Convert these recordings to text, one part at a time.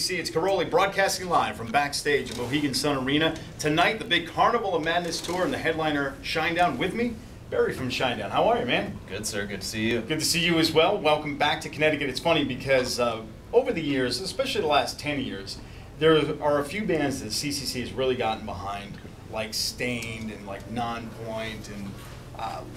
It's Karolyi broadcasting live from backstage at Mohgan Sun Arena. Tonight, the big Carnival of Madness Tour and the headliner Shinedown. With me, Barry from Shinedown. How are you, man? Good, sir. Good to see you. Good to see you as well. Welcome back to Connecticut. It's funny because over the years, especially the last 10 years, there are a few bands that CCC has really gotten behind, like Stained and like Nonpoint and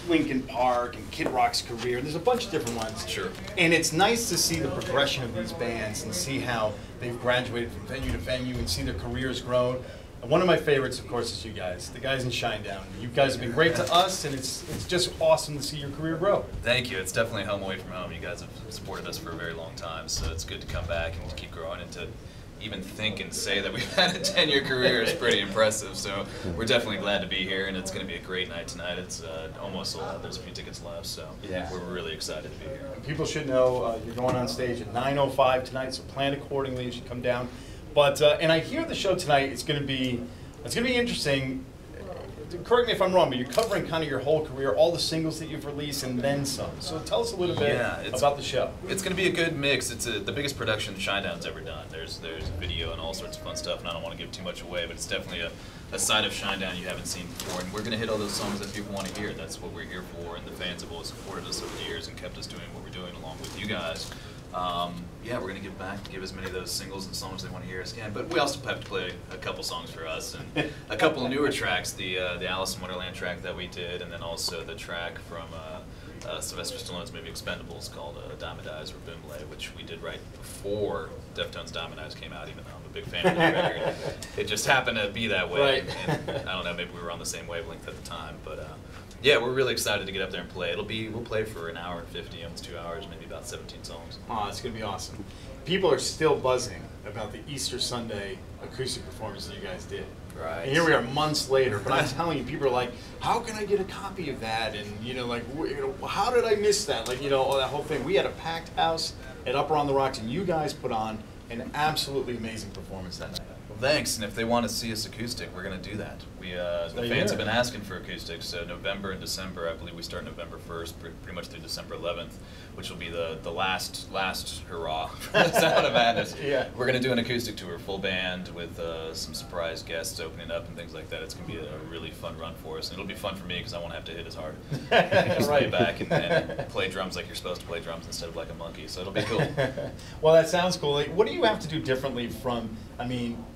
Linkin Park and Kid Rock's career. There's a bunch of different ones. Sure. And it's nice to see the progression of these bands and see how they've graduated from venue to venue and see their careers grow. And one of my favorites, of course, is you guys, the guys in Shinedown. You guys have been great to us, and it's just awesome to see your career grow. Thank you. It's definitely home away from home. You guys have supported us for a very long time, so it's good to come back and to keep growing and to even think and say that we've had a 10-year career is pretty impressive. So we're definitely glad to be here, and it's going to be a great night tonight. It's almost sold out. There's a few tickets left, so yeah, we're really excited to be here. People should know you're going on stage at 9:05 tonight, so plan accordingly. You should come down. But and I hear the show tonight. It's going to be interesting. Correct me if I'm wrong, but you're covering kind of your whole career, all the singles that you've released, and then some. So tell us a little bit about the show. It's going to be a good mix. It's the biggest production Shinedown's ever done. There's video and all sorts of fun stuff, and I don't want to give too much away, but it's definitely a side of Shinedown you haven't seen before, and we're going to hit all those songs that people want to hear. That's what we're here for, and the fans have always supported us over the years and kept us doing what we're doing along with you guys. Yeah, we're going to give back, give as many of those singles and songs they want to hear as can, but we also have to play a couple songs for us, and a couple of newer tracks, the Alice in Wonderland track that we did, and then also the track from Sylvester Stallone's movie Expendables called Diamond Eyes or Bimble, which we did right before Deftones' Diamond Eyes came out, even though I'm a big fan of the record. It just happened to be that way, right. And I don't know, maybe we were on the same wavelength at the time, but yeah, we're really excited to get up there and play. We'll play for an hour and 50, almost 2 hours, maybe about 17 songs. Oh, it's going to be awesome. People are still buzzing about the Easter Sunday acoustic performance that you guys did. Right. And here we are months later, but I'm telling you, people are like, how can I get a copy of that? And, like, how did I miss that? Like, that whole thing. We had a packed house at Upper on the Rocks, and you guys put on an absolutely amazing performance that night. Well, thanks, and if they want to see us acoustic, we're going to do that. The fans have been asking for acoustics, so November and December, I believe we start November 1st, pretty much through December 11th, which will be the last hurrah for the Sound of Madness. Yeah. We're going to do an acoustic tour, full band, with some surprise guests opening up and things like that. It's going to be a really fun run for us, and it'll be fun for me because I won't have to hit as hard. Just right. lay back and play drums like you're supposed to play drums instead of like a monkey, so it'll be cool. Well, that sounds cool. Like, what do you have to do differently from,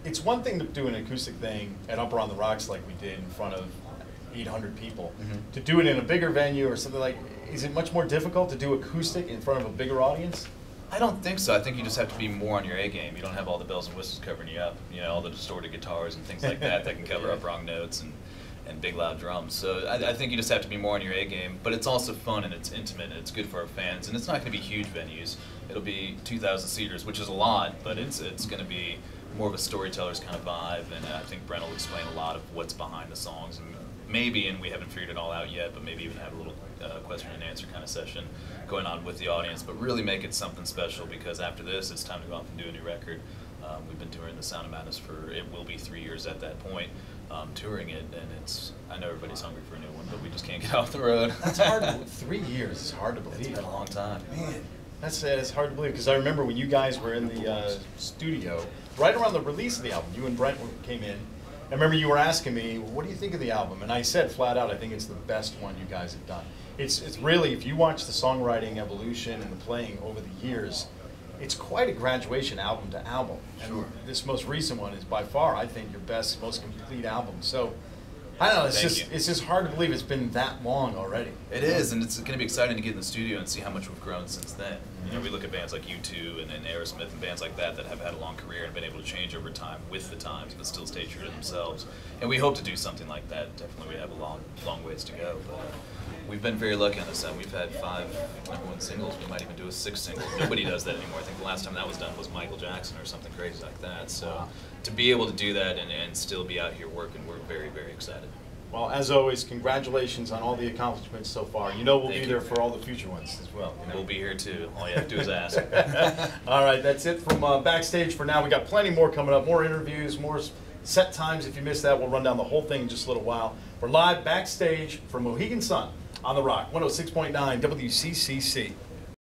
it's one thing to do an acoustic thing at Upper on the Rocks like we did in front of 800 people. Mm-hmm. To do it in a bigger venue or something like, is it much more difficult to do acoustic in front of a bigger audience? I don't think so. I think you just have to be more on your A game. You don't have all the bells and whistles covering you up, all the distorted guitars and things like that can cover up wrong notes and big loud drums. So I think you just have to be more on your A game, but it's also fun and it's intimate and it's good for our fans, and it's not going to be huge venues. It'll be 2,000 seaters, which is a lot, but it's going to be more of a storyteller's kind of vibe, and I think Brent will explain a lot of what's behind the songs, and maybe, and we haven't figured it all out yet, but maybe even have a little question and answer kind of session going on with the audience, but really make it something special, because after this, it's time to go off and do a new record. We've been touring the Sound of Madness it will be 3 years at that point, touring it, and I know everybody's hungry for a new one, but we just can't get off the road. That's hard. 3 years is hard to believe. It's been a long time. Man, it's hard to believe, because I remember when you guys were in the studio, right around the release of the album, you and Brent came in. I remember you were asking me, what do you think of the album? And I said flat out, I think it's the best one you guys have done. It's really, if you watch the songwriting evolution and the playing over the years, it's quite a graduation album to album. Sure. And this most recent one is by far, I think, your best, most complete album. So, I don't know, it's just hard to believe it's been that long already. It is, and it's going to be exciting to get in the studio and see how much we've grown since then. We look at bands like U2 and Aerosmith and bands like that have had a long career and been able to change over time with the times, but still stay true to themselves. And we hope to do something like that. Definitely, we have a long ways to go. But we've been very lucky on this side. We've had 5 #1 singles. We might even do a 6th single. Nobody does that anymore. I think the last time that was done was Michael Jackson or something crazy like that. So to be able to do that and still be out here working, we're very, very excited. Well, as always, congratulations on all the accomplishments so far. We'll be there for all the future ones as well. We'll be here too. All you have to do is ask. All right, that's it from backstage for now. We got plenty more coming up, more interviews, more set times. If you missed that, we'll run down the whole thing in just a little while. We're live backstage from Mohgan Sun on the Rock, 106.9 WCCC.